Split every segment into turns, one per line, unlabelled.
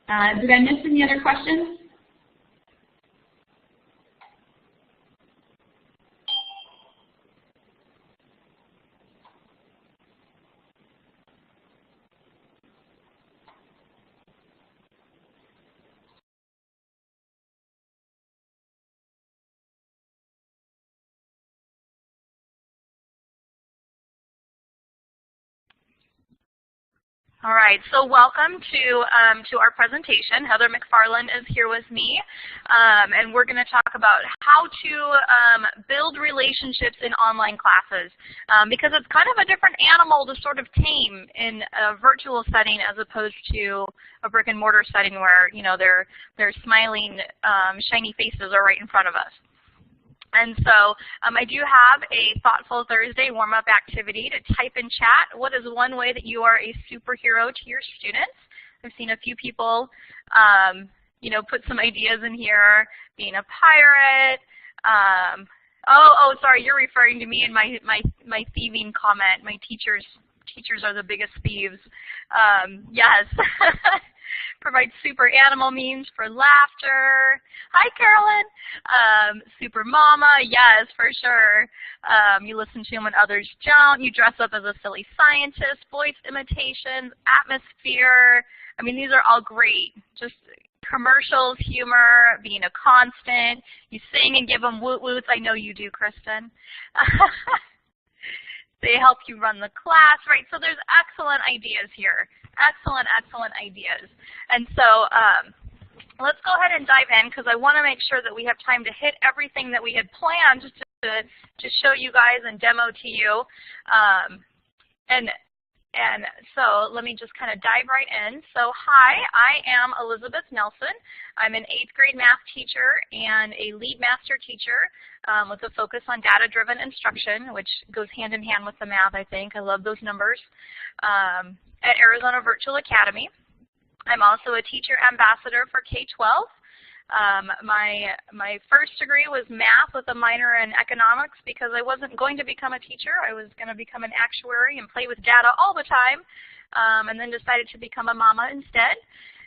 Did I miss any other questions? All right, so welcome to our presentation. Heather McFarland is here with me, and we're going to talk about how to build relationships in online classes, because it's kind of a different animal to sort of tame in a virtual setting as opposed to a brick and mortar setting where, you know, their smiling, shiny faces are right in front of us. And so I do have a Thoughtful Thursday warm-up activity to type in chat. What is one way that you are a superhero to your students? I've seen a few people, you know, put some ideas in here, being a pirate. Sorry, you're referring to me in my thieving comment. My teachers are the biggest thieves. Yes. Provide super animal memes for laughter. Hi, Carolyn. Super mama, yes, for sure. You listen to them when others don't. You dress up as a silly scientist. Voice imitations, atmosphere. I mean, these are all great. Just commercials, humor, being a constant. You sing and give them woot-woots. I know you do, Kristen. They help you run the class, right? So there's excellent ideas here. Excellent, excellent ideas. And so let's go ahead and dive in because I want to make sure that we have time to hit everything that we had planned to show you guys and demo to you. And so let me just kind of dive right in. So hi, I am Elizabeth Nelson. I'm an 8th grade math teacher and a lead master teacher with a focus on data-driven instruction, which goes hand in hand with the math, I think. I love those numbers, at Arizona Virtual Academy. I'm also a teacher ambassador for K-12. My first degree was math with a minor in economics because I wasn't going to become a teacher. I was going to become an actuary and play with data all the time, and then decided to become a mama instead.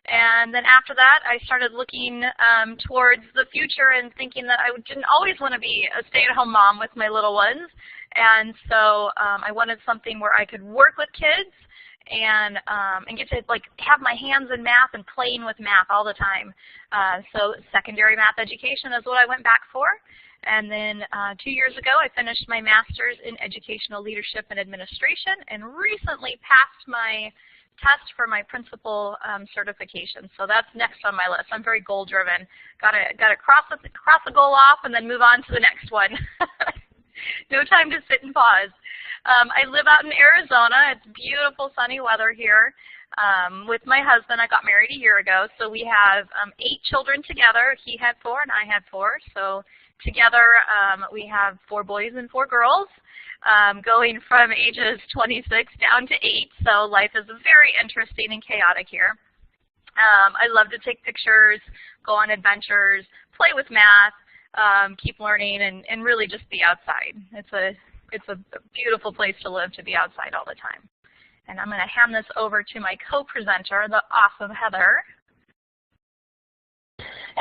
And then after that, I started looking towards the future and thinking that I didn't always want to be a stay-at-home mom with my little ones. And so I wanted something where I could work with kids and get to like have my hands in math and playing with math all the time. So secondary math education is what I went back for. And then 2 years ago, I finished my master's in educational leadership and administration and recently passed my test for my principal certification. So that's next on my list. I'm very goal-driven. Got to cross the goal off and then move on to the next one. No time to sit and pause. I live out in Arizona. It's beautiful sunny weather here. With my husband, I got married a year ago, so we have 8 children together. He had 4 and I had 4. So together we have 4 boys and 4 girls, going from ages 26 down to 8. So life is very interesting and chaotic here. I love to take pictures, go on adventures, play with math, keep learning, and really just be outside. It's a beautiful place to live, to be outside all the time. And I'm going to hand this over to my co-presenter, the awesome Heather.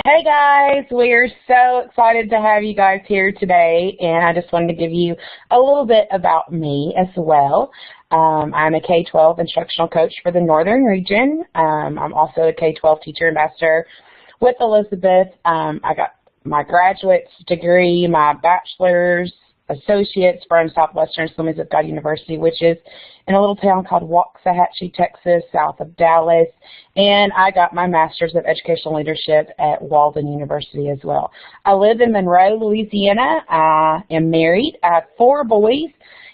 Hey guys, we're so excited to have you guys here today, and I just wanted to give you a little bit about me as well. I'm a K-12 instructional coach for the Northern region. I'm also a K-12 teacher ambassador with Elizabeth. I got my graduate's degree, my bachelor's, associates from Southwestern Assemblies of God University, which is in a little town called Waxahachie, Texas, south of Dallas. And I got my Master's of Educational Leadership at Walden University as well. I live in Monroe, Louisiana. I am married. I have 4 boys,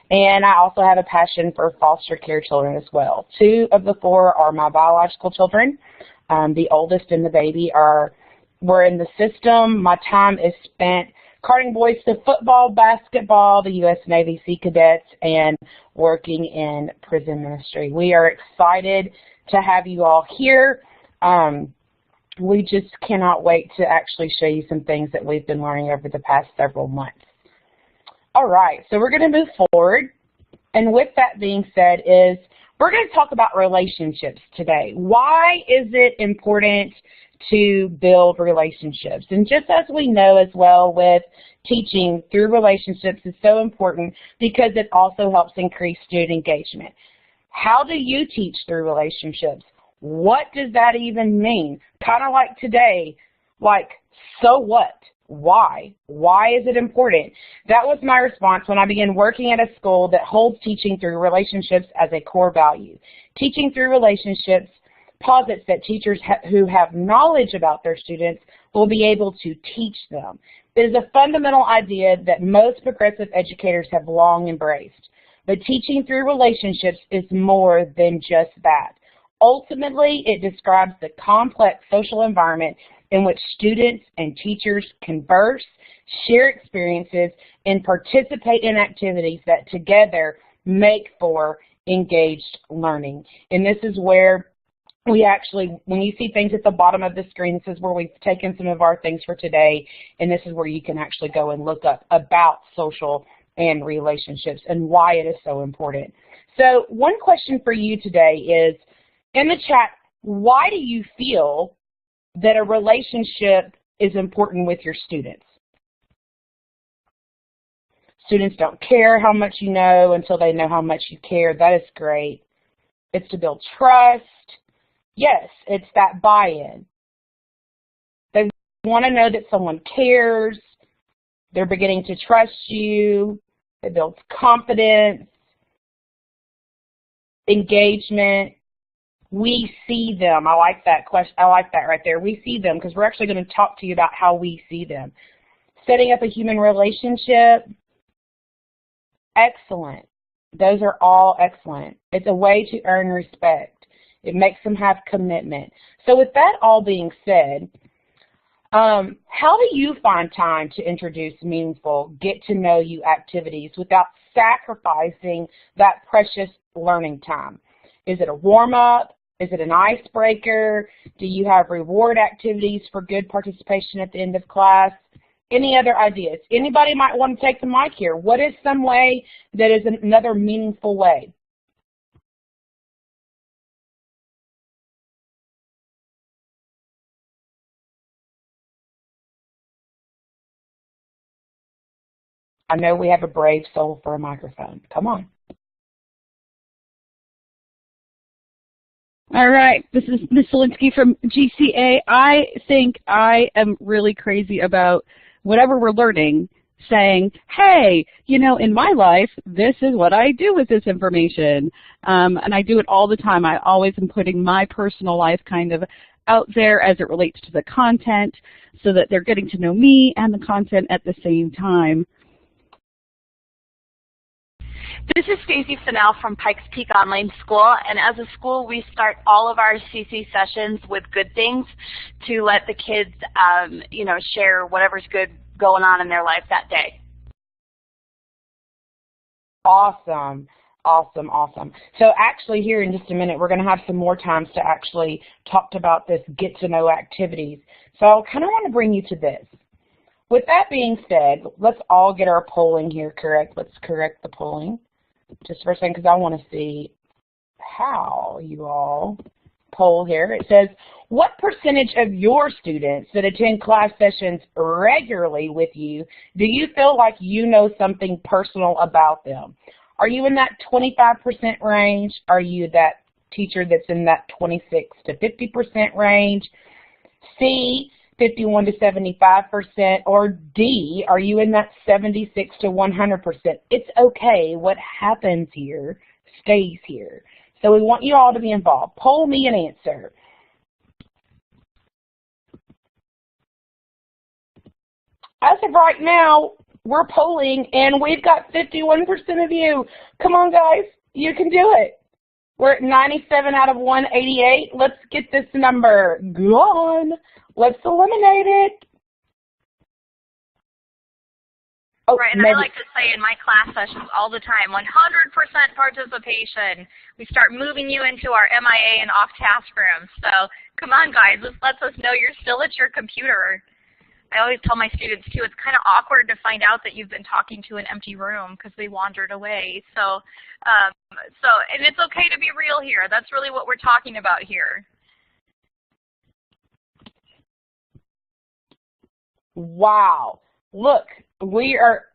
and I also have a passion for foster care children as well. 2 of the 4 are my biological children. The oldest and the baby were in the system. My time is spent carting boys to football, basketball, the U.S. Navy Sea Cadets, and working in prison ministry. We are excited to have you all here. We just cannot wait to actually show you some things that we've been learning over the past several months. All right, so we're going to move forward. And with that being said, We're going to talk about relationships today. Why is it important to build relationships? And just as we know as well with teaching through relationships is so important because it also helps increase student engagement. How do you teach through relationships? What does that even mean? Kind of like today, like, so what? Why? Why is it important? That was my response when I began working at a school that holds teaching through relationships as a core value. Teaching through relationships posits that teachers who have knowledge about their students will be able to teach them. It is a fundamental idea that most progressive educators have long embraced. But teaching through relationships is more than just that. Ultimately, it describes the complex social environment in which students and teachers converse, share experiences, and participate in activities that together make for engaged learning. And this is where we actually, when you see things at the bottom of the screen, this is where we've taken some of our things for today, and this is where you can actually go and look up about social and relationships and why it is so important. So one question for you today is, in the chat, why do you feel that a relationship is important with your students? Students don't care how much you know until they know how much you care. That is great. It's to build trust. Yes, it's that buy-in. They want to know that someone cares. They're beginning to trust you. It builds confidence, engagement. We see them. I like that question. I like that right there. We see them because we're actually going to talk to you about how we see them. Setting up a human relationship, excellent. Those are all excellent. It's a way to earn respect. It makes them have commitment. So with that all being said, how do you find time to introduce meaningful get-to-know-you activities without sacrificing that precious learning time? Is it a warm-up? Is it an icebreaker? Do you have reward activities for good participation at the end of class? Any other ideas? Anybody might want to take the mic here. What is some way that is another meaningful way? I know we have a brave soul for a microphone. Come on.
All right, this is Ms. Zielinski from GCA. I think I am really crazy about whatever we're learning, saying, hey, you know, in my life, this is what I do with this information. And I do it all the time. I always am putting my personal life kind of out there as it relates to the content so that they're getting to know me and the content at the same time.
This is Stacy Fennell from Pikes Peak Online School, and as a school we start all of our CC sessions with good things to let the kids you know, share whatever's good going on in their life that day.
Awesome. Awesome, awesome. So actually here in just a minute we're going to have some more times to actually talk about this get-to-know activities. So I kind of want to bring you to this. With that being said, let's all get our polling here correct. Let's correct the polling just for a second because I want to see how you all poll here. It says, what percentage of your students that attend class sessions regularly with you do you feel like you know something personal about them? Are you in that 25% range? Are you that teacher that's in that 26 to 50% range? C, 51 to 75%, or D, are you in that 76 to 100%? It's okay. What happens here stays here. So we want you all to be involved. Poll me an answer. As of right now, we're polling, and we've got 51% of you. Come on, guys. You can do it. We're at 97 out of 188. Let's get this number gone. Let's eliminate it.
Oh, right, and I like to say in my class sessions all the time, 100% participation. We start moving you into our MIA and off-task rooms. So come on, guys, this lets us know you're still at your computer. I always tell my students too, it's kind of awkward to find out that you've been talking to an empty room because they wandered away. So, and it's okay to be real here. That's really what we're talking about here.
Wow. Look, we are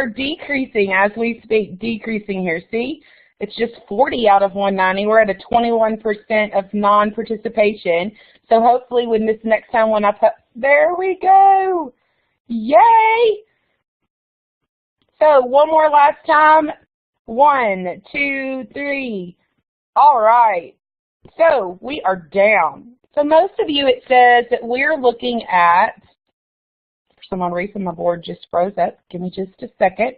decreasing as we speak, decreasing here. See? It's just 40 out of 190. We're at a 21% of non-participation. So hopefully when this next time when I put, there we go. Yay! So one more last time. 1, 2, 3. All right. So we are down. So most of you, it says that we're looking at, for some reason my board just froze up. Give me just a second.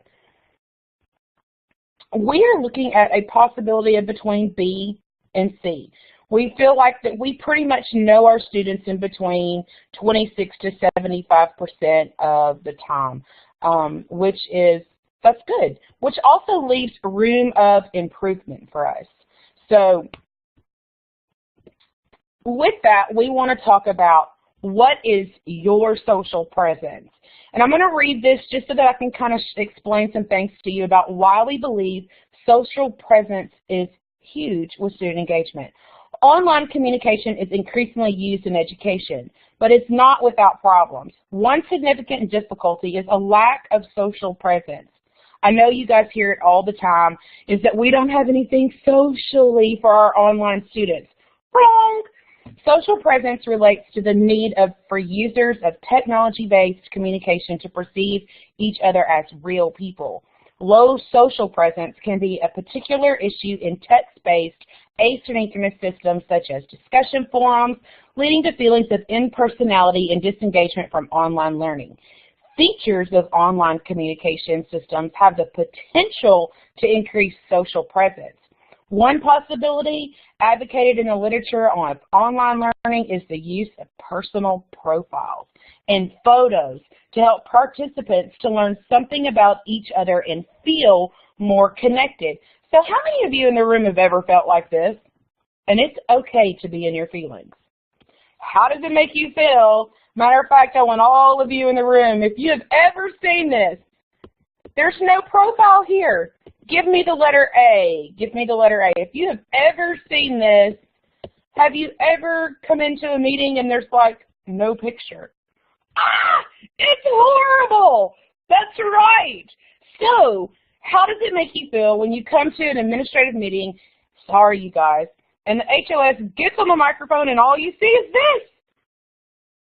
We are looking at a possibility of between B and C. We feel like that we pretty much know our students in between 26 to 75% of the time, that's good, which also leaves room of improvement for us. So with that, we want to talk about what is your social presence. And I'm going to read this just so that I can kind of explain some things to you about why we believe social presence is huge with student engagement. Online communication is increasingly used in education, but it's not without problems. One significant difficulty is a lack of social presence. I know you guys hear it all the time, is that we don't have anything socially for our online students. Wrong! Social presence relates to the need for users of technology-based communication to perceive each other as real people. Low social presence can be a particular issue in text-based asynchronous systems such as discussion forums, leading to feelings of impersonality and disengagement from online learning. Features of online communication systems have the potential to increase social presence. One possibility advocated in the literature on online learning is the use of personal profiles and photos to help participants to learn something about each other and feel more connected. So how many of you in the room have ever felt like this? And it's okay to be in your feelings. How does it make you feel? Matter of fact, I want all of you in the room, if you have ever seen this, there's no profile here. Give me the letter A. Give me the letter A. If you have ever seen this, have you ever come into a meeting and there's like no picture? Ah, it's horrible. That's right. So how does it make you feel when you come to an administrative meeting, sorry you guys, and the HOS gets on the microphone and all you see is this?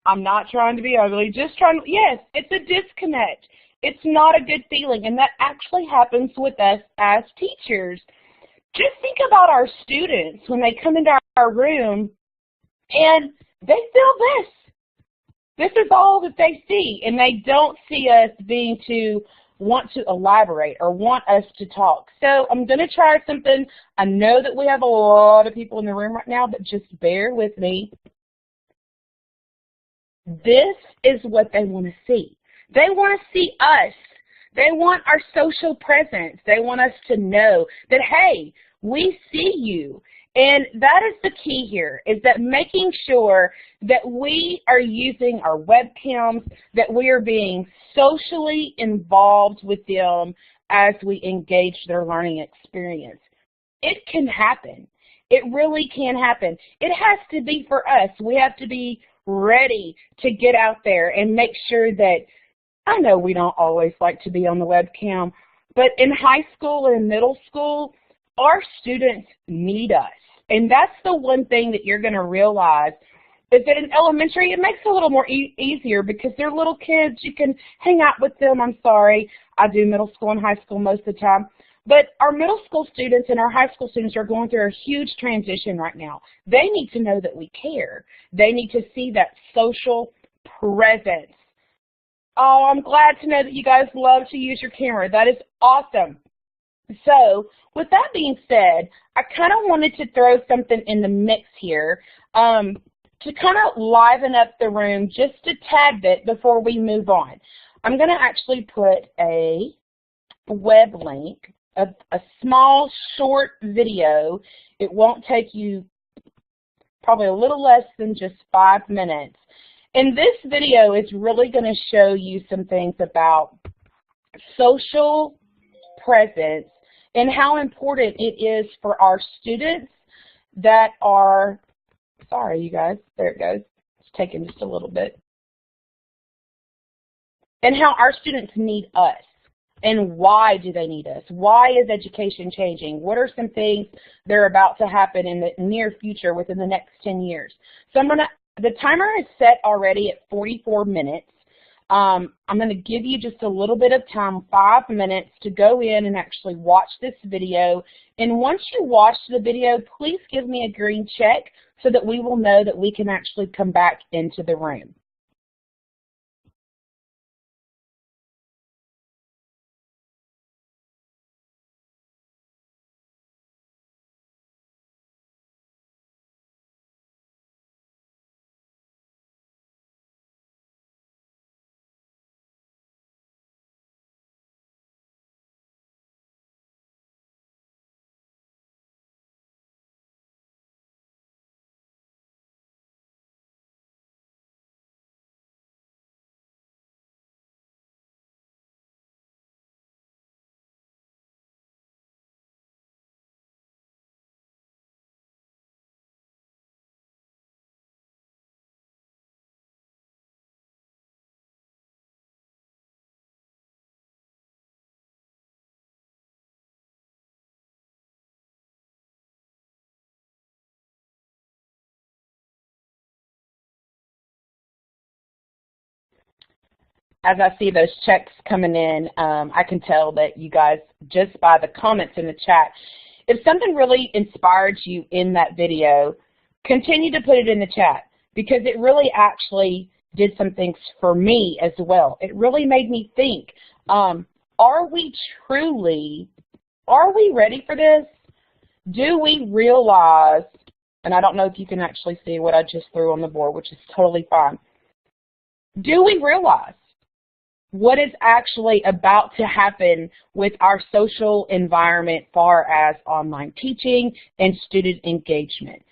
I'm not trying to be ugly, just trying to, yes, it's a disconnect. It's not a good feeling, and that actually happens with us as teachers. Just think about our students when they come into our room and they feel this. This is all that they see, and they don't see us being to want to elaborate or want us to talk. So I'm going to try something. I know that we have a lot of people in the room right now, but just bear with me. This is what they want to see. They want to see us. They want our social presence. They want us to know that, hey, we see you. And that is the key here, is that making sure that we are using our webcams, that we are being socially involved with them as we engage their learning experience. It can happen. It really can happen. It has to be for us. We have to be ready to get out there and make sure that, I know we don't always like to be on the webcam, but in high school and middle school, our students need us. And that's the one thing that you're going to realize is that in elementary, it makes it a little more easier because they're little kids. You can hang out with them. I'm sorry. I do middle school and high school most of the time. But our middle school students and our high school students are going through a huge transition right now. They need to know that we care. They need to see that social presence. Oh, I'm glad to know that you guys love to use your camera. That is awesome. So with that being said, I kind of wanted to throw something in the mix here to kind of liven up the room just a tad bit before we move on. I'm going to actually put a web link, a small short video. It won't take you probably a little less than just 5 minutes. And this video is really going to show you some things about social presence and how important it is for our students that are, sorry you guys, there it goes, it's taking just a little bit, and how our students need us. And why do they need us? Why is education changing? What are some things that are about to happen in the near future within the next 10 years? So the timer is set already at 44 minutes. I'm going to give you just a little bit of time, 5 minutes, to go in and actually watch this video. And once you watch the video, please give me a green check so that we will know that we can actually come back into the room. As I see those checks coming in, I can tell that you guys, just by the comments in the chat, if something really inspired you in that video, continue to put it in the chat, because it really actually did some things for me as well. It really made me think, are we ready for this? Do we realize, and I don't know if you can actually see what I just threw on the board, which is totally fine. Do we realize what is actually about to happen with our social environment far as online teaching and student engagement?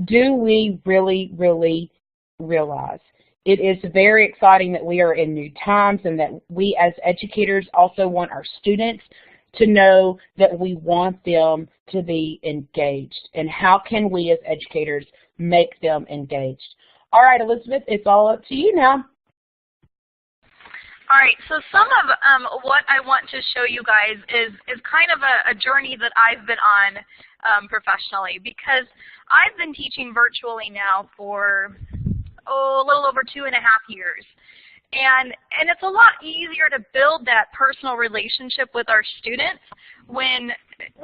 Do we really, really realize? It is very exciting that we are in new times, and that we as educators also want our students to know that we want them to be engaged. And how can we as educators make them engaged? All right, Elizabeth, it's all up to you now.
All right, so some of what I want to show you guys is kind of a journey that I've been on professionally, because I've been teaching virtually now for a little over 2.5 years. And it's a lot easier to build that personal relationship with our students when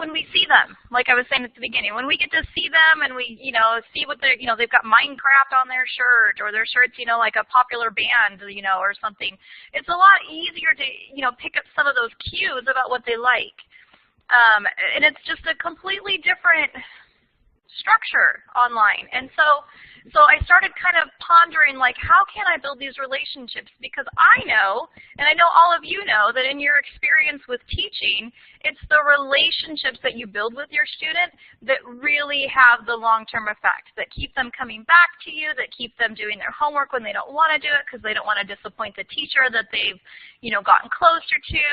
we see them, like I was saying at the beginning, when we get to see them and we, see what they're, they've got Minecraft on their shirt, or their shirt's, like a popular band, or something. It's a lot easier to, pick up some of those cues about what they like. And it's just a completely different structure online. And so I started kind of pondering, like, how can I build these relationships? Because I know, and I know all of you know, that in your experience with teaching, it's the relationships that you build with your student that really have the long-term effect, that keep them coming back to you, that keep them doing their homework when they don't want to do it because they don't want to disappoint the teacher that they've, gotten closer to.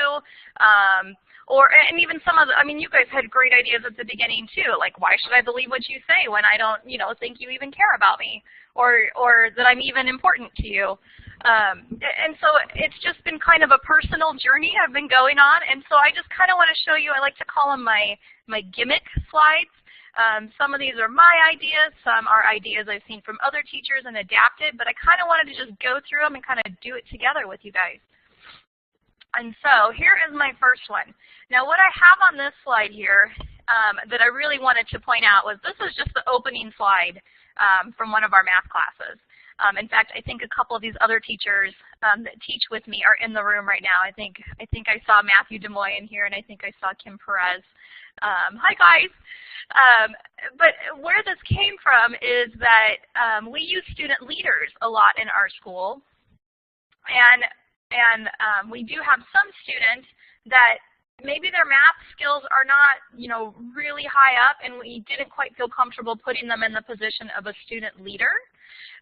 And even some of the, you guys had great ideas at the beginning too, like, why should I believe what you say when I don't, think you even care about me, or that I'm even important to you. And so it's just been kind of a personal journey I've been going on, and so I just kind of want to show you, I like to call them my gimmick slides. Some of these are my ideas, some are ideas I've seen from other teachers and adapted, but I kind of wanted to just go through them and kind of do it together with you guys. And so here is my first one. Now what I have on this slide here that I really wanted to point out was, this is just the opening slide from one of our math classes. In fact, I think a couple of these other teachers that teach with me are in the room right now. I think I saw Matthew DeMoy in here, and I think I saw Kim Perez. Hi guys. But where this came from is that we use student leaders a lot in our school, and we do have some students that maybe their math skills are not, really high up, and we didn't quite feel comfortable putting them in the position of a student leader.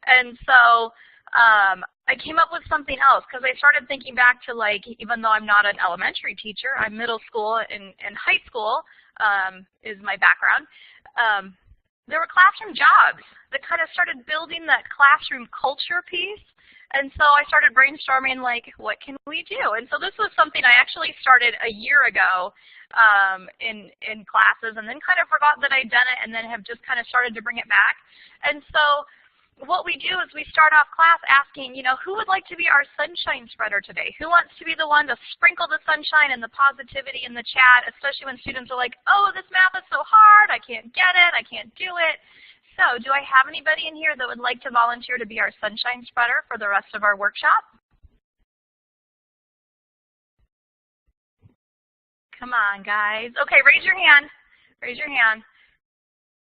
And so I came up with something else because I started thinking back to, like, even though I'm not an elementary teacher, I'm middle school and high school is my background. There were classroom jobs that kind of started building that classroom culture piece. And so I started brainstorming, like, what can we do? And so this was something I actually started a year ago in classes, and then kind of forgot that I'd done it, and then have just kind of started to bring it back. And so what we do is we start off class asking, you know, who would like to be our sunshine spreader today? Who wants to be the one to sprinkle the sunshine and the positivity in the chat, especially when students are like, oh, this math is so hard, I can't get it, I can't do it. So do I have anybody in here that would like to volunteer to be our sunshine spreader for the rest of our workshop? Come on, guys. Okay, raise your hand. Raise your hand.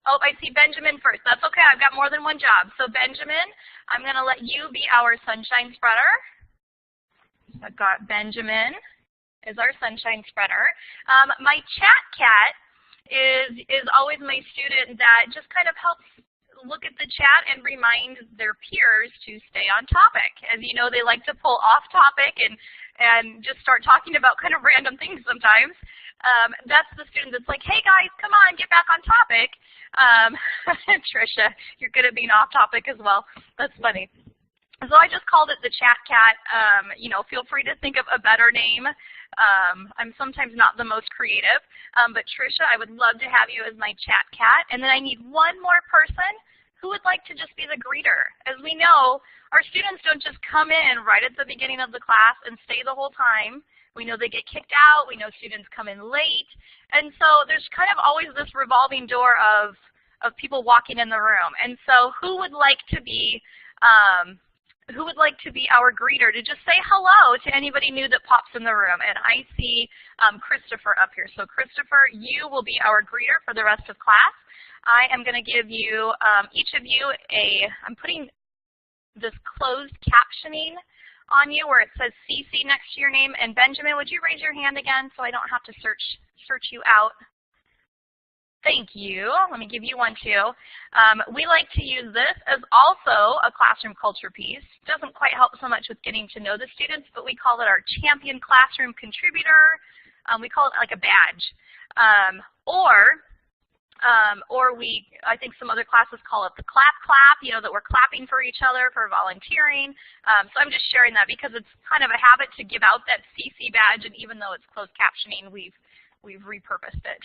Oh, I see Benjamin first. That's okay. I've got more than one job. So Benjamin, I'm going to let you be our sunshine spreader. I've got Benjamin as our sunshine spreader. My chat cat is always my student that just kind of helps look at the chat and remind their peers to stay on topic. As you know, they like to pull off topic and just start talking about kind of random things sometimes. That's the student that's like, hey guys, come on, get back on topic. Trisha, you're good at being off topic as well. That's funny. So I just called it the chat cat. You know, feel free to think of a better name. I'm sometimes not the most creative, but Trisha, I would love to have you as my chat cat. And then I need one more person who would like to just be the greeter. As we know, our students don't just come in right at the beginning of the class and stay the whole time. We know they get kicked out. We know students come in late. And so there's kind of always this revolving door of people walking in the room. And so who would like to be our greeter, to just say hello to anybody new that pops in the room? And I see Christopher up here. So Christopher, you will be our greeter for the rest of class. I am going to give you, each of you, I'm putting this closed captioning on you where it says CC next to your name. And Benjamin, would you raise your hand again so I don't have to search you out? Thank you. Let me give you one too. We like to use this as also a classroom culture piece. Doesn't quite help so much with getting to know the students, but we call it our champion classroom contributor. We call it like a badge. I think some other classes call it the clap, you know, that we're clapping for each other for volunteering. So I'm just sharing that because it's kind of a habit to give out that CC badge, and even though it's closed captioning, we've repurposed it.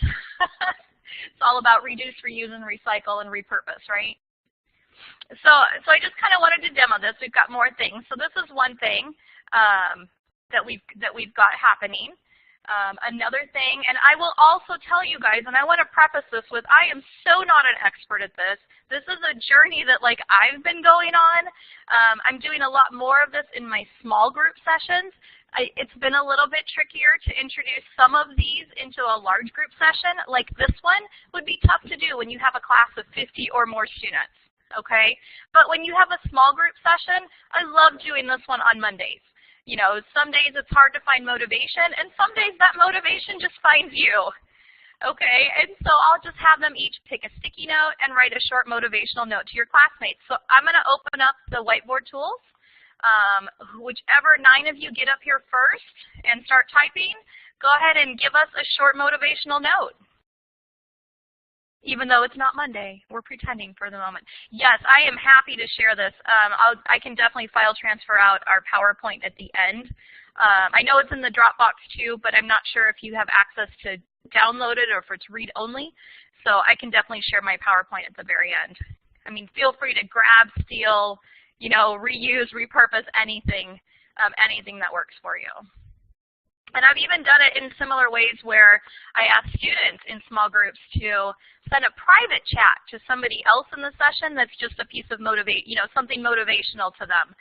It's all about reduce, reuse, and recycle and repurpose, right? So I just kind of wanted to demo this. We've got more things. So this is one thing that we've got happening. Another thing, and I will also tell you guys, and I want to preface this with, I am so not an expert at this. This is a journey that, like, I've been going on. I'm doing a lot more of this in my small group sessions. It's been a little bit trickier to introduce some of these into a large group session. Like this one would be tough to do when you have a class of 50 or more students, okay? But when you have a small group session, I love doing this one on Mondays. You know, some days it's hard to find motivation, and some days that motivation just finds you, okay? And so I'll just have them each pick a sticky note and write a short motivational note to your classmates. So I'm going to open up the whiteboard tools. Whichever 9 of you get up here first and start typing, go ahead and give us a short motivational note. Even though it's not Monday, we're pretending for the moment. Yes, I am happy to share this. I can definitely file transfer out our PowerPoint at the end. I know it's in the Dropbox too, but I'm not sure if you have access to download it or if it's read only. So I can definitely share my PowerPoint at the very end. I mean, feel free to grab, steal, you know, reuse, repurpose anything, anything that works for you. And I've even done it in similar ways where I ask students in small groups to send a private chat to somebody else in the session that's just a piece of something motivational to them.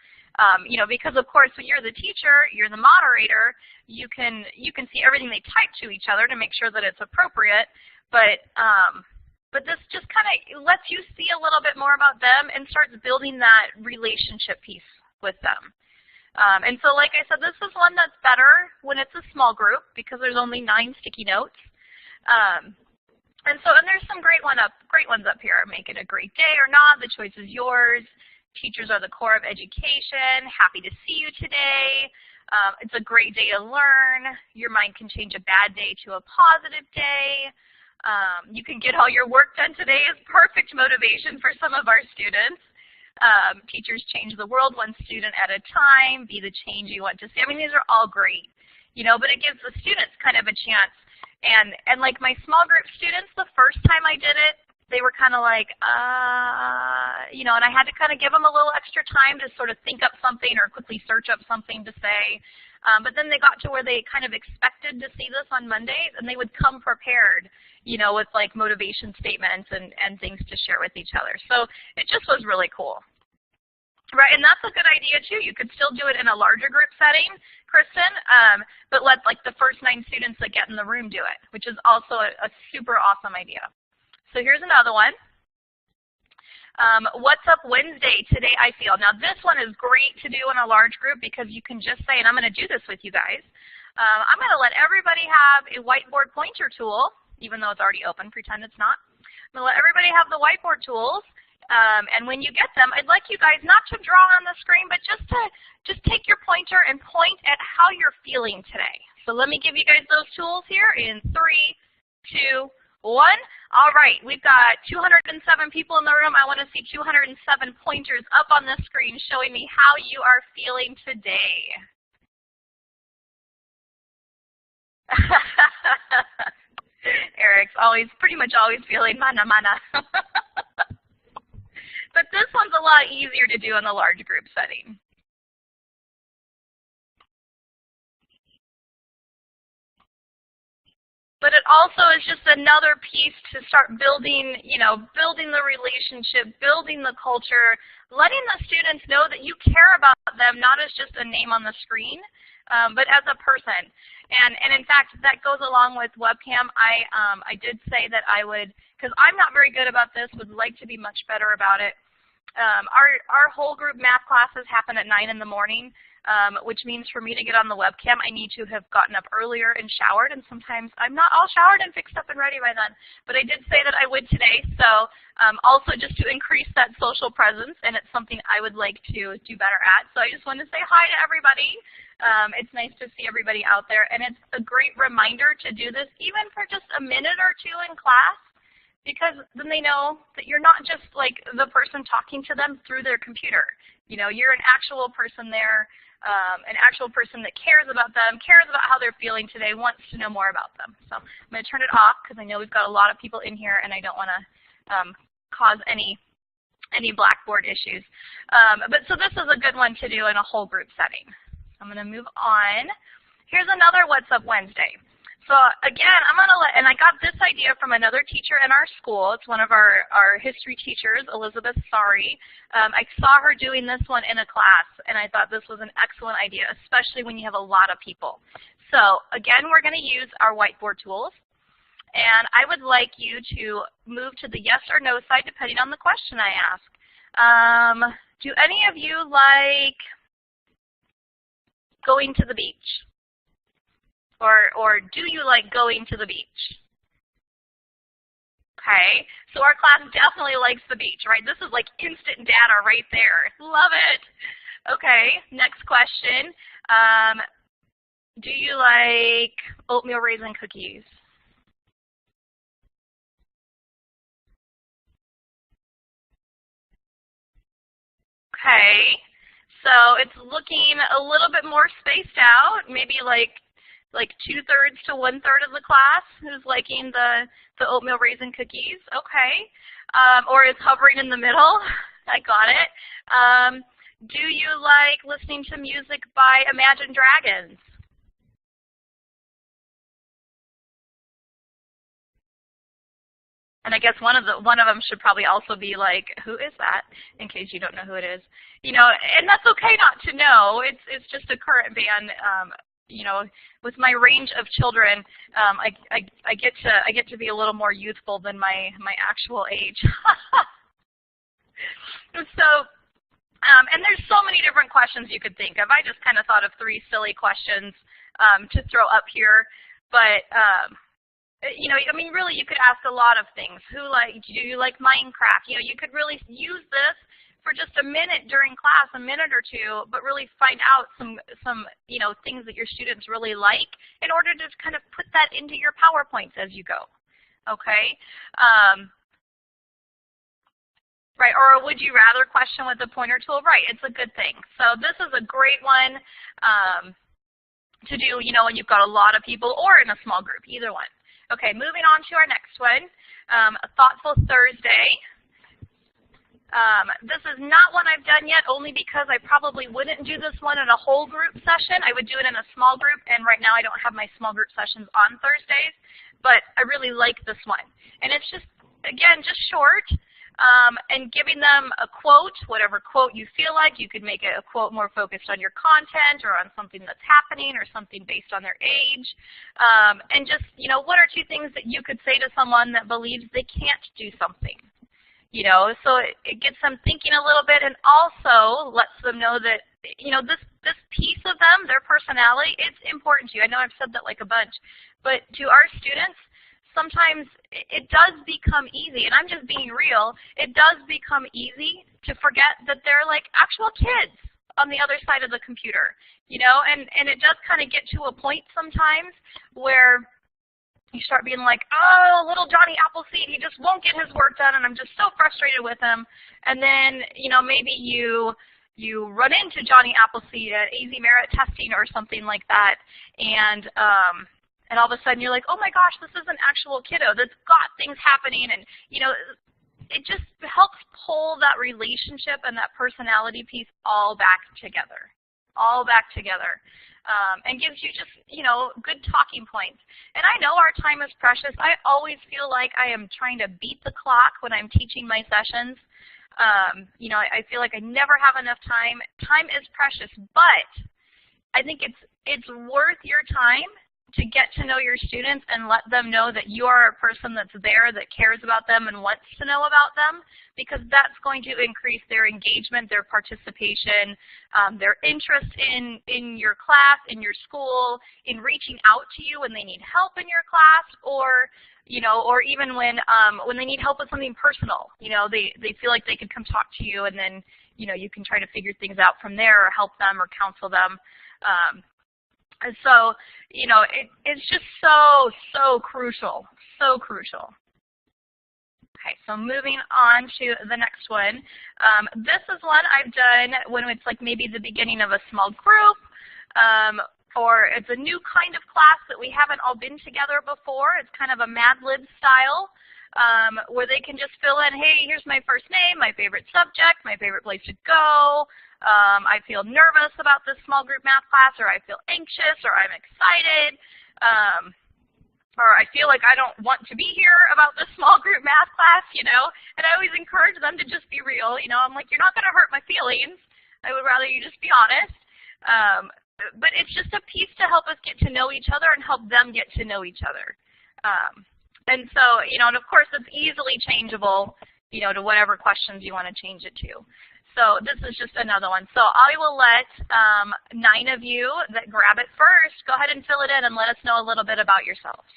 You know, because of course when you're the teacher, you're the moderator, you can see everything they type to each other to make sure that it's appropriate. But this just kind of lets you see a little bit more about them and starts building that relationship piece with them. And so like I said, this is one that's better when it's a small group because there's only 9 sticky notes. And there's some great ones up here. Make it a great day or not, the choice is yours. Teachers are the core of education. Happy to see you today. It's a great day to learn. Your mind can change a bad day to a positive day. You can get all your work done today is perfect motivation for some of our students. Teachers change the world one student at a time. Be the change you want to see. I mean, these are all great, you know, but it gives the students kind of a chance. And like my small group students, the first time I did it, they were kind of like, you know, and I had to kind of give them a little extra time to sort of think up something or quickly search up something to say. But then they got to where they kind of expected to see this on Mondays, and they would come prepared, you know, with like motivation statements and things to share with each other. So it just was really cool. Right, and that's a good idea too. You could still do it in a larger group setting, Kristen, but let like the first 9 students that get in the room do it, which is also a super awesome idea. So here's another one. What's up Wednesday? Today I feel. Now this one is great to do in a large group because you can just say, and I'm going to do this with you guys, I'm going to let everybody have a whiteboard pointer tool, even though it's already open, pretend it's not. I'm going to let everybody have the whiteboard tools. And when you get them, I'd like you guys not to draw on the screen, but just take your pointer and point at how you're feeling today. So let me give you guys those tools here in 3, 2, 1. All right, we've got 207 people in the room. I want to see 207 pointers up on the screen showing me how you are feeling today. Eric's pretty much always feeling mana mana. But this one's a lot easier to do in the large group setting. But it also is just another piece to start building, you know, building the relationship, building the culture, letting the students know that you care about them, not as just a name on the screen, but as a person. And in fact, that goes along with webcam. I did say that I would, because I'm not very good about this, would like to be much better about it. Our whole group math classes happen at 9 in the morning, which means for me to get on the webcam, I need to have gotten up earlier and showered, and sometimes I'm not all showered and fixed up and ready by then. But I did say that I would today, so also just to increase that social presence, and it's something I would like to do better at. So I just want to say hi to everybody. It's nice to see everybody out there, and it's a great reminder to do this even for just a minute or two in class, because then they know that you're not just like the person talking to them through their computer. You know, you're an actual person there, an actual person that cares about them, cares about how they're feeling today, wants to know more about them. So I'm going to turn it off because I know we've got a lot of people in here and I don't want to cause any Blackboard issues. But so this is a good one to do in a whole group setting. I'm going to move on. Here's another What's Up Wednesday. So again, I'm going to and I got this idea from another teacher in our school. It's one of our history teachers, Elizabeth Sari. I saw her doing this one in a class, and I thought this was an excellent idea, especially when you have a lot of people. So again, we're going to use our whiteboard tools. And I would like you to move to the yes or no side, depending on the question I ask. Do any of you like going to the beach? Or do you like going to the beach? Okay, so our class definitely likes the beach, right? This is like instant data right there. Love it. Okay, next question. Do you like oatmeal raisin cookies? Okay, so it's looking a little bit more spaced out, maybe like 2/3 to 1/3 of the class who's liking the oatmeal raisin cookies. Okay, or is hovering in the middle. I got it. Do you like listening to music by Imagine Dragons? And I guess one of them should probably also be like, who is that? In case you don't know who it is, you know, and that's okay not to know. It's just a current band. You know, with my range of children, I get to be a little more youthful than my actual age. So, and there's so many different questions you could think of. I just kind of thought of 3 silly questions to throw up here, but you know, I mean, really, you could ask a lot of things. Do you like Minecraft? You know, you could really use this for just a minute during class, a minute or two, but really find out some things that your students really like in order to kind of put that into your PowerPoints as you go. Okay? Right, or a would you rather question with the pointer tool. Right, it's a good thing. So this is a great one to do, when you've got a lot of people or in a small group, either one. Okay, moving on to our next one, a Thoughtful Thursday. This is not one I've done yet, only because I probably wouldn't do this one in a whole group session. I would do it in a small group, and right now I don't have my small group sessions on Thursdays, but I really like this one. And it's just, again, just short, and giving them a quote, whatever quote you feel like. You could make it a quote more focused on your content or on something that's happening or something based on their age. And just, what are two things that you could say to someone that believes they can't do something? So it gets them thinking a little bit, and also lets them know that, this piece of them, their personality, it's important to you. I know I've said that like a bunch, but to our students, sometimes it does become easy, and I'm just being real, it does become easy to forget that they're like actual kids on the other side of the computer, and it does kind of get to a point sometimes where you start being like, oh, little Johnny Appleseed, he just won't get his work done, and I'm just so frustrated with him. And then, maybe you run into Johnny Appleseed at AZ Merit testing or something like that, and all of a sudden you're like, oh my gosh, this is an actual kiddo that's got things happening, and it just helps pull that relationship and that personality piece all back together. And gives you just, good talking points. And I know our time is precious. I always feel like I am trying to beat the clock when I'm teaching my sessions. I feel like I never have enough time. Time is precious, but I think it's worth your time to get to know your students and let them know that you are a person that's there, that cares about them and wants to know about them, because that's going to increase their engagement, their participation, their interest in your class, in your school, in reaching out to you when they need help in your class, or even when they need help with something personal. They feel like they could come talk to you, and then you can try to figure things out from there, or help them or counsel them. And so, it's just so crucial, Okay, so moving on to the next one. This is one I've done when it's like maybe the beginning of a small group, or it's a new kind of class that we haven't all been together before. It's kind of a Mad Lib style, where they can just fill in, hey, here's my first name, my favorite subject, my favorite place to go. I feel nervous about this small group math class, or I feel anxious, or I'm excited, or I feel like I don't want to be here about this small group math class, and I always encourage them to just be real. I'm like, you're not going to hurt my feelings. I would rather you just be honest. But it's just a piece to help us get to know each other and help them get to know each other. And so, and of course it's easily changeable, to whatever questions you want to change it to. So this is just another one. So I will let 9 of you that grab it first go ahead and fill it in and let us know a little bit about yourselves.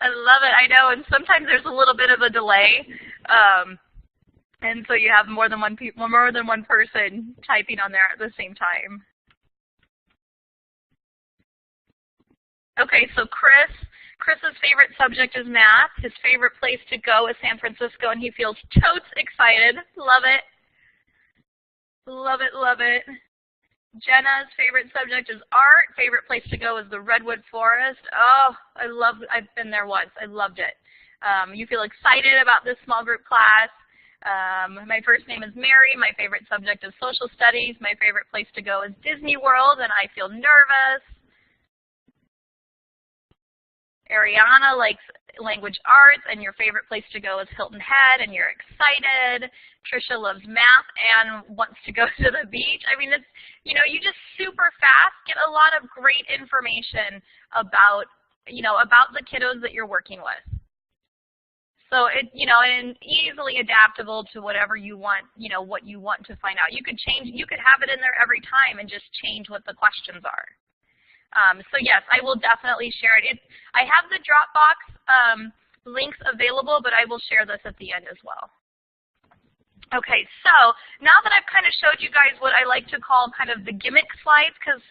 I love it. I know, and sometimes there's a little bit of a delay, and so you have more than one person typing on there at the same time. Okay, so Chris's favorite subject is math. His favorite place to go is San Francisco, and he feels totes excited. Love it. Love it, love it. Jenna's favorite subject is art. Favorite place to go is the Redwood Forest. Oh, I've been there once. I loved it. You feel excited about this small group class. My first name is Mary. My favorite subject is social studies. My favorite place to go is Disney World, and I feel nervous. Ariana likes language arts, and your favorite place to go is Hilton Head, and you're excited. Trisha loves math and wants to go to the beach. I mean, it's, you know, you just super fast get a lot of great information about, you know, about the kiddos that you're working with. So it, you know, and easily adaptable to whatever you want, you know, what you want to find out. You could change, you could have it in there every time and just change what the questions are. So yes, I will definitely share it. I have the Dropbox links available, but I will share this at the end as well. Okay, so now that I've kind of showed you guys what I like to call kind of the gimmick slides, because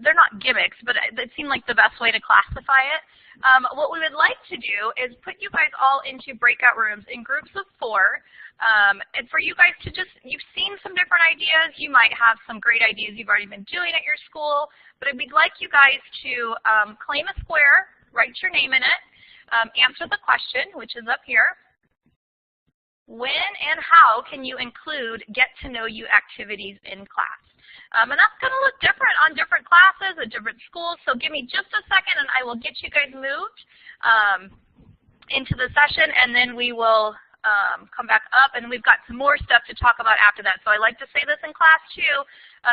they're not gimmicks, but it seemed like the best way to classify it. What we would like to do is put you guys all into breakout rooms in groups of 4, and for you guys to just, you've seen some different ideas, you might have some great ideas you've already been doing at your school, but we'd like you guys to claim a square, write your name in it, answer the question, which is up here. When and how can you include get-to-know-you activities in class? And that's going to look different on different classes at different schools, so give me just a second and I will get you guys moved into the session, and then we will come back up, and we've got some more stuff to talk about after that. So I like to say this in class too,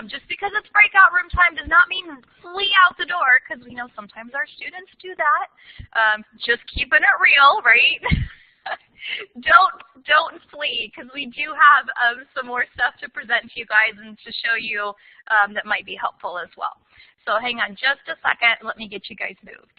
just because it's breakout room time does not mean flee out the door, because we know sometimes our students do that. Just keeping it real, right? Don't flee, because we do have some more stuff to present to you guys and to show you that might be helpful as well. So hang on just a second. Let me get you guys moved.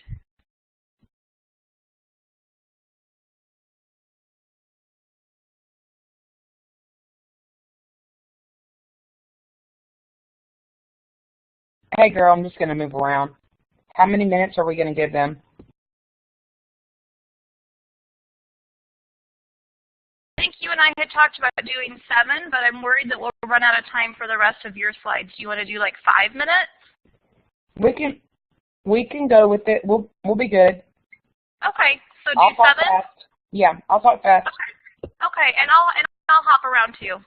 Hey girl, I'm just going to move around. How many minutes are we going to give them?
I think you and I had talked about doing 7, but I'm worried that we'll run out of time for the rest of your slides. Do you want to do like 5 minutes?
We can go with it. We'll be good.
Okay, so
I'll
do
talk
7?
fast. Yeah, I'll talk fast.
Okay, and I'll hop around too.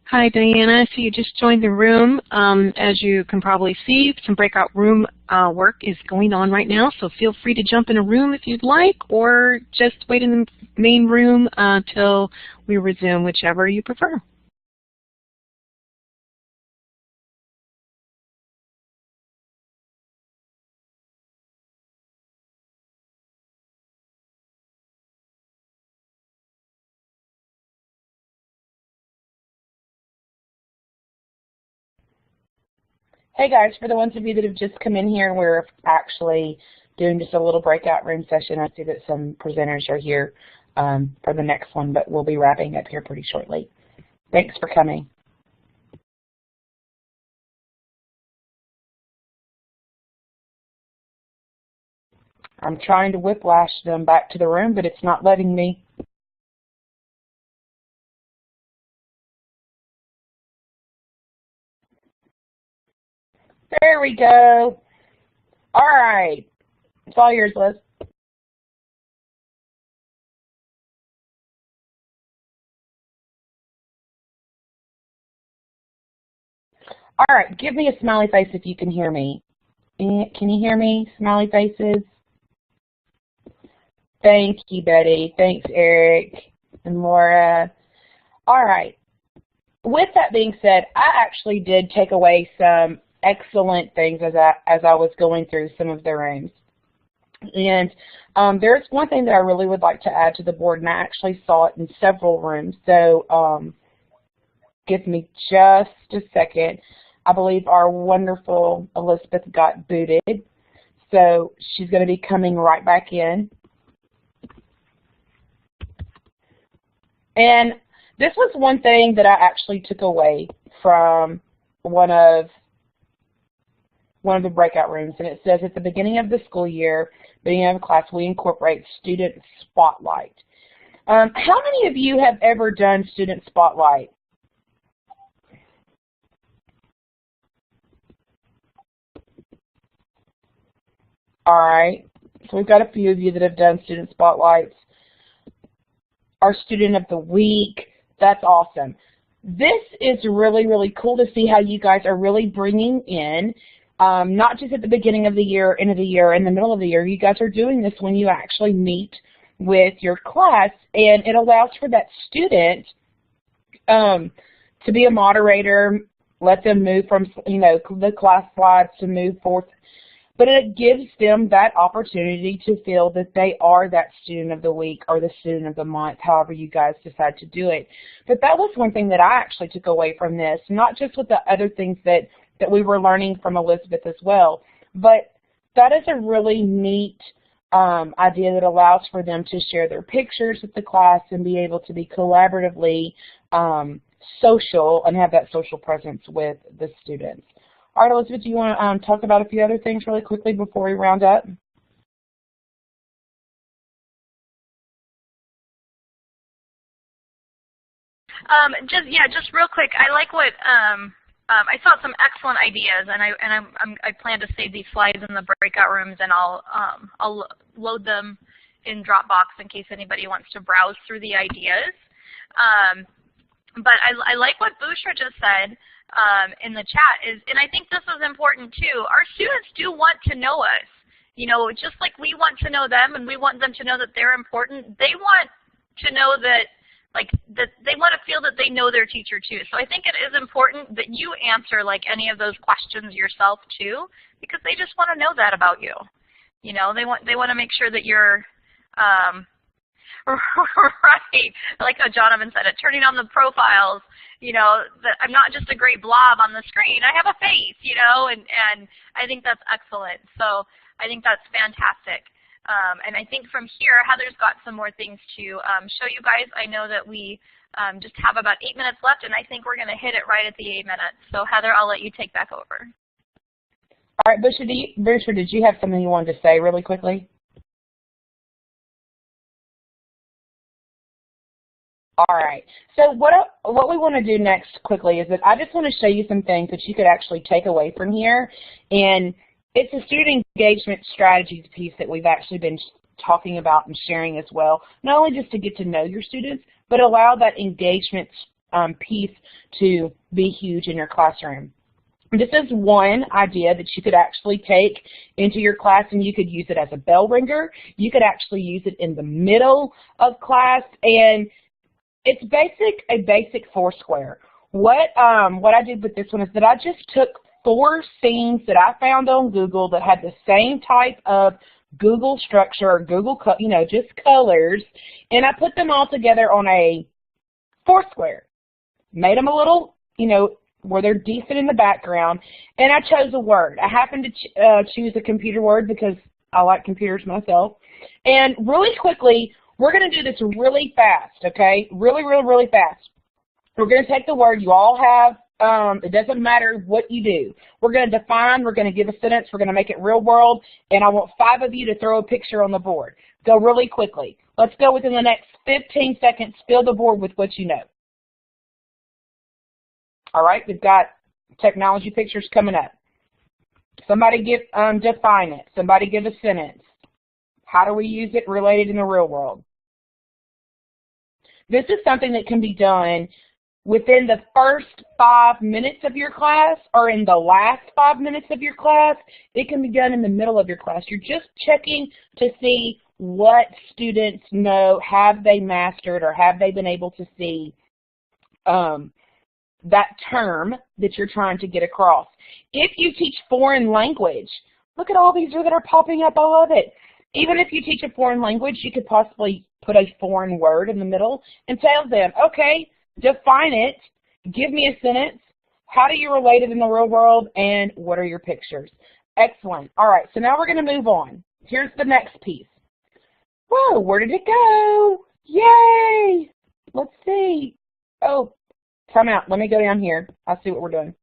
Hi, Diana. So you just joined the room. As you can probably see, some breakout room work is going on right now, so feel free to jump in a room if you'd like, or just wait in the main room till we resume, whichever you prefer.
Hey guys, for the ones of you that have just come in here and we're actually doing just a little breakout room session, I see that some presenters are here for the next one, but we'll be wrapping up here pretty shortly. Thanks for coming. I'm trying to whiplash them back to the room, but it's not letting me. There we go. All right. It's all yours, Liz. All right. Give me a smiley face if you can hear me. Can you hear me? Smiley faces. Thank you, Betty. Thanks, Eric and Laura. All right. With that being said, I actually did take away some excellent things as I was going through some of the rooms. And there's one thing that I really would like to add to the board, and I actually saw it in several rooms. So give me just a second. I believe our wonderful Elizabeth got booted. So she's going to be coming right back in. And this was one thing that I actually took away from one of the breakout rooms, and it says at the beginning of the school year, beginning of class, we incorporate student spotlight. How many of you have ever done Student Spotlight? All right, so we've got a few of you that have done Student Spotlights. Our Student of the Week, that's awesome. This is really, really cool to see how you guys are really bringing in, not just at the beginning of the year, end of the year, in the middle of the year. You guys are doing this when you actually meet with your class, and it allows for that student to be a moderator, let them move from, the class slides to move forth. But it gives them that opportunity to feel that they are that Student of the Week or the Student of the Month, however you guys decide to do it. But that was one thing that I actually took away from this, not just with the other things that we were learning from Elizabeth as well, but that is a really neat idea that allows for them to share their pictures with the class and be able to be collaboratively social and have that social presence with the students. All right, Elizabeth, do you want to talk about a few other things really quickly before we round up?
Just real quick. I like what I saw some excellent ideas, and I plan to save these slides in the breakout rooms, and I'll load them in Dropbox in case anybody wants to browse through the ideas. But I like what Bushra just said in the chat, and I think this is important too. Our students do want to know us. Just like we want to know them and we want them to know that they're important, they want to know that they want to feel that they know their teacher too. So I think it is important that you answer any of those questions yourself too, because they just want to know that about you. They want to make sure that you're right. Like how Jonathan said it, turning on the profiles, that I'm not just a gray blob on the screen. I have a face, and I think that's excellent. So I think that's fantastic. And I think from here, Heather's got some more things to show you guys. I know that we just have about 8 minutes left, and I think we're going to hit it right at the 8 minutes. So Heather, I'll let you take back over.
All right, Bushra, did you have something you wanted to say really quickly? All right, so what we want to do next quickly is that I just want to show you some things that you could actually take away from here. And it's a student engagement strategies piece that we've actually been talking about and sharing as well, not only just to get to know your students, but allow that engagement piece to be huge in your classroom. This is one idea that you could actually take into your class, and you could use it as a bell ringer. You could actually use it in the middle of class, and it's a basic Foursquare. What I did with this one is that I just took 4 scenes that I found on Google that had the same type of Google structure or Google, just colors, and I put them all together on a Foursquare. Made them a little, where they're decent in the background, and I chose a word. I happened to choose a computer word because I like computers myself. And really quickly, we're going to do this really fast, okay? Really, really, really fast. We're going to take the word you all have. It doesn't matter what you do. We're going to define, we're going to give a sentence, we're going to make it real world, and I want 5 of you to throw a picture on the board. Go really quickly. Let's go within the next 15 seconds. Fill the board with what you know. All right, we've got technology pictures coming up. Somebody define it. Somebody give a sentence. How do we use it related in the real world? This is something that can be done within the first 5 minutes of your class or in the last 5 minutes of your class. It can be done in the middle of your class. You're just checking to see what students know, have they mastered, or have they been able to see that term that you're trying to get across. If you teach foreign language, look at all these that are popping up. I love it. Even if you teach a foreign language, you could possibly put a foreign word in the middle and tell them, okay, define it, give me a sentence, how do you relate it in the real world, and what are your pictures? Excellent. All right, so now we're going to move on. Here's the next piece. Whoa, where did it go? Yay! Let's see. Oh, time out. Let me go down here. I'll see what we're doing.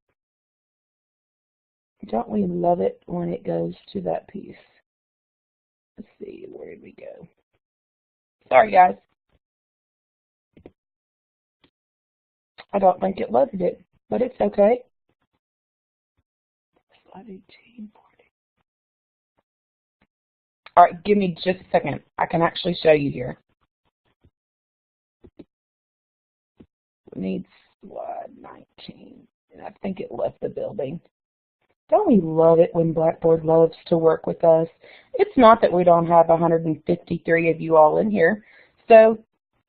Don't we love it when it goes to that piece? Let's see, where did we go? Sorry, guys. I don't think it loaded it, but it's okay. Slide 1840. All right, give me just a second. I can actually show you here. It needs slide 19, and I think it left the building. Don't we love it when Blackboard loves to work with us? It's not that we don't have 153 of you all in here, so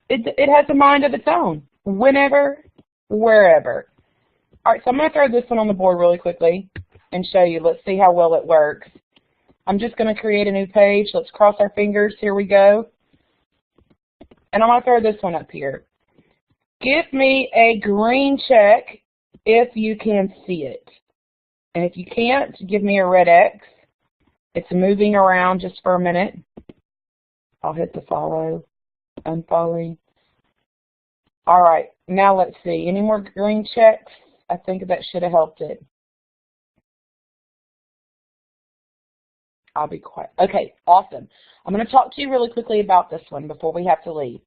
it has a mind of its own, whenever, wherever. All right, so I'm going to throw this one on the board really quickly and show you. Let's see how well it works. I'm just going to create a new page. Let's cross our fingers. Here we go. And I'm going to throw this one up here. Give me a green check if you can see it. And if you can't, give me a red X. It's moving around just for a minute. I'll hit the follow, unfollowing. All right, now let's see. Any more green checks? I think that should have helped it. I'll be quiet. Okay, awesome. I'm going to talk to you really quickly about this one before we have to leave.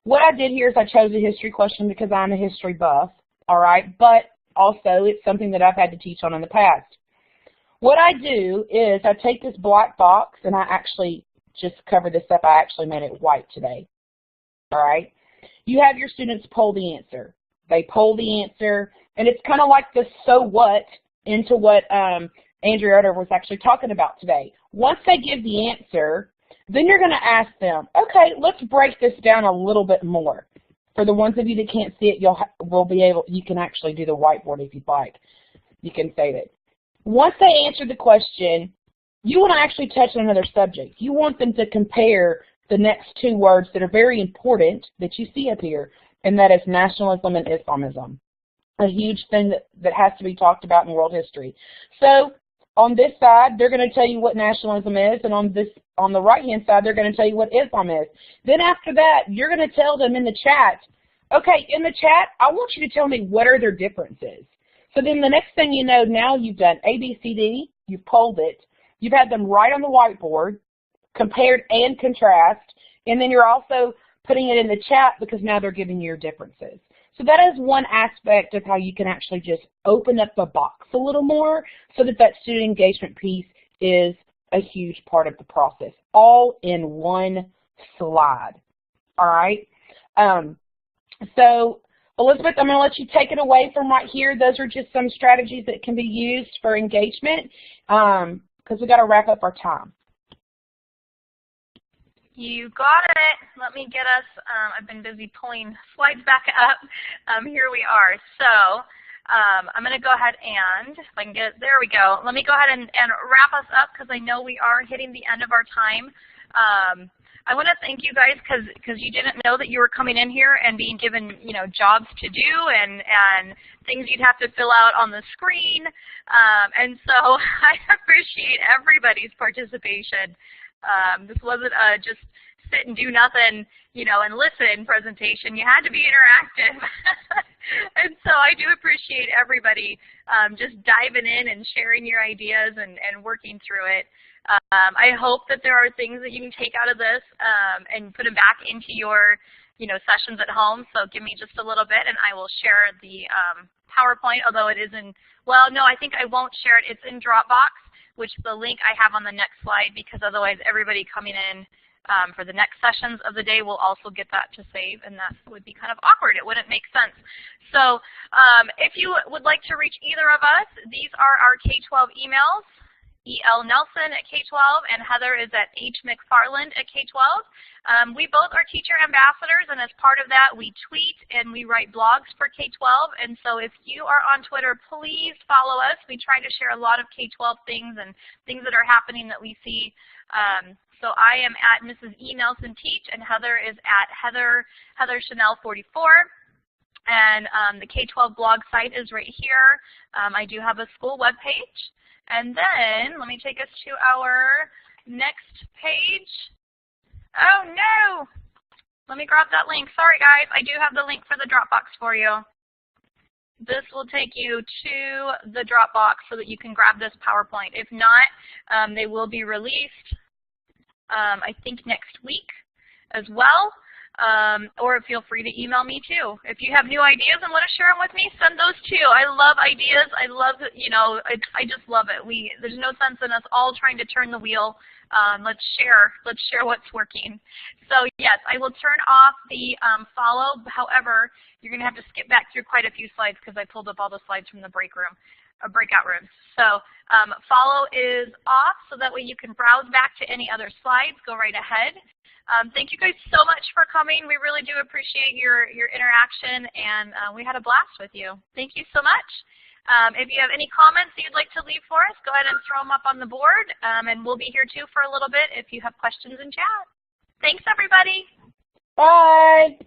What I did here is I chose a history question because I'm a history buff, all right? But also, it's something that I've had to teach on in the past. What I do is I take this black box, and I actually just covered this up. I actually made it white today, all right? You have your students poll the answer. They poll the answer, and it's kind of like the so what into what Andrea Utter was actually talking about today. Once they give the answer, then you're going to ask them, okay, let's break this down a little bit more. For the ones of you that can't see it, you can actually do the whiteboard if you'd like. You can save it. Once they answer the question, you want to actually touch on another subject. You want them to compare the next two words that are very important that you see up here, and that is nationalism and Islamism, a huge thing that has to be talked about in world history. So on this side, they're going to tell you what nationalism is, and on the right-hand side, they're going to tell you what Islam is. Then after that, you're going to tell them in the chat, okay, in the chat, I want you to tell me what are their differences. So then the next thing you know, now you've done A, B, C, D, you've polled it, you've had them write on the whiteboard, compared and contrast, and then you're also putting it in the chat because now they're giving you your differences. So that is one aspect of how you can actually just open up the box a little more so that that student engagement piece is a huge part of the process, all in one slide, all right? So, Elizabeth, I'm going to let you take it away from right here. Those are just some strategies that can be used for engagement because we've got to wrap up our time.
You got it. Let me get us, I've been busy pulling slides back up. Here we are. So I'm going to go ahead and, if I can get it, there we go. Let me go ahead and wrap us up because I know we are hitting the end of our time. I want to thank you guys because you didn't know that you were coming in here and being given, you know, jobs to do and things you'd have to fill out on the screen. And so I appreciate everybody's participation. This wasn't just sit and do nothing, you know, and listen presentation. You had to be interactive. And so I do appreciate everybody just diving in and sharing your ideas and working through it. I hope that there are things that you can take out of this and put them back into your, you know, sessions at home. So give me just a little bit and I will share the PowerPoint, although it isn't, well, no, I think I won't share it. It's in Dropbox, which the link I have on the next slide, because otherwise everybody coming in for the next sessions of the day will also get that to save, and that would be kind of awkward. It wouldn't make sense. So if you would like to reach either of us, these are our K-12 emails. E.L. Nelson at K-12 and Heather is at H. McFarland at K-12. We both are teacher ambassadors, and as part of that, we tweet and we write blogs for K-12. And so if you are on Twitter, please follow us. We try to share a lot of K-12 things and things that are happening that we see. So I am at Mrs. E. Nelson Teach, and Heather is at Heather Chanel 44. And the K-12 blog site is right here. I do have a school webpage. And then, let me take us to our next page. Oh no! Let me grab that link. Sorry guys, I do have the link for the Dropbox for you. This will take you to the Dropbox so that you can grab this PowerPoint. If not, they will be released, I think next week as well. or feel free to email me too. If you have new ideas and want to share them with me, send those too. I love ideas. I love, I just love it. There's no sense in us all trying to turn the wheel. Let's share what's working. So yes, I will turn off the follow. However, you're going to have to skip back through quite a few slides because I pulled up all the slides from the breakout rooms. So follow is off, so that way you can browse back to any other slides. Go right ahead. Thank you guys so much for coming. We really do appreciate your interaction, and we had a blast with you. Thank you so much. If you have any comments that you'd like to leave for us, go ahead and throw them up on the board, and we'll be here too for a little bit if you have questions in chat. Thanks, everybody.
Bye.